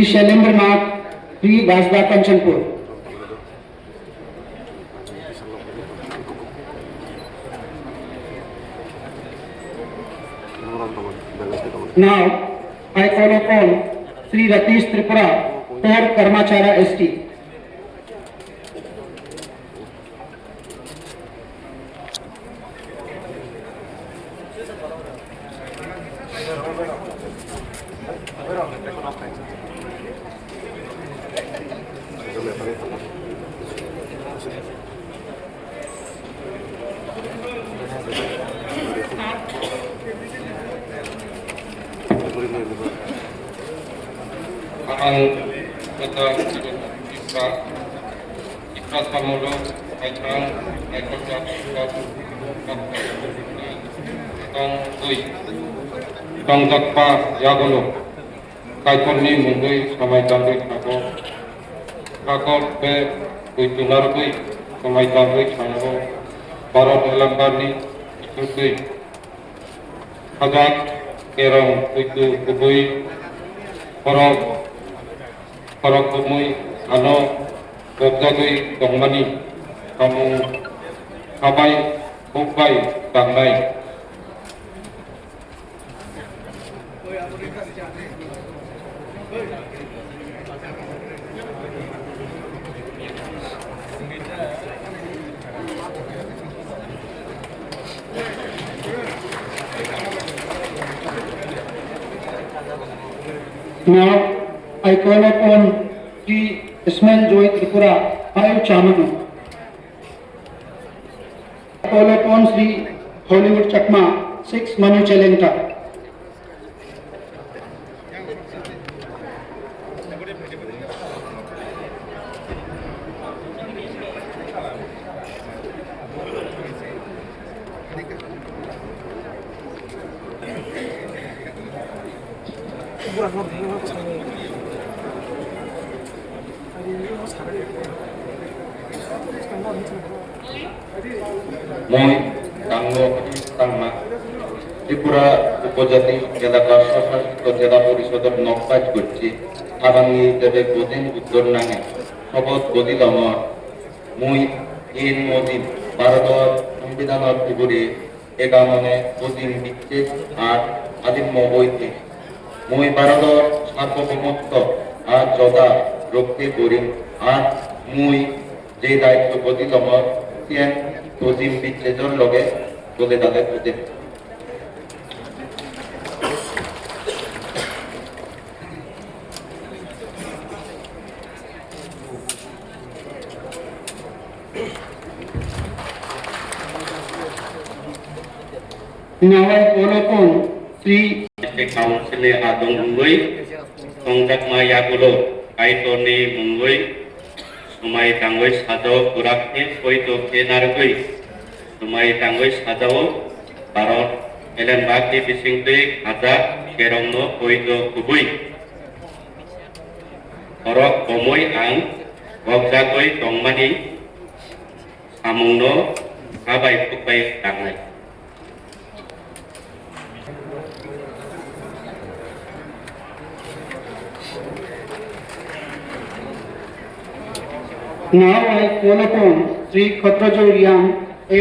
Shailendranath P. Vasda Kanchanpur. Now I call upon Sri Ratish Tripura for Karmachara ST. Tangjakpa Yagolo Kaikoni Mungui Samai Tangui Kako Kakor Be Kuitunargui Samai Tangui Kako Barat Elambani Isutui Hajak Kerong Kuitu Kubui Korok Korok Kumui Ano Gobjagui Dongmani Kamu Kabai Bukai Tangnai. Now I call upon Sri Ismail Joy Tripura, 5 Chamanu. I call upon Sri Hollywood Chakma, 6 Manu Chelenta. Moi Kanggo Kangma Tripura উপজাতি এলাকা স্বশাসিত জেলা পরিষদের নকশাজ করছি আগামী দেবে গোদিন উত্তর নাঙে শপথ গদিলম মুই ইন মদিন ভারতের সংবিধানের উপরে এগামনে গোদিন বিচ্ছেদ আর আদিম্য ঐতে মুই ভারতের সার্বভৌমত্ব আর যদা রক্ষে করিম আর মুই যে দায়িত্ব গদিলম সিএন গোদিন বিচ্ছেদের লগে বলে তাদের প্রতি Now I call upon Sri Council Adong Mungui, Tongjak Mayagulo, Kaitoni Mungui, Sumai Tangui Sado, Kurakni, Poito Kenargui, Sumai Tangui Sado, Barot, Ellen Baki Bisingti, Ada, Kerono, Poito Kubui. Orok Komui Ang, Wabjakoi Tongmani, Samungno, Kabai Pukai Tangai. Now I call upon Sri Khatrajo Riyam,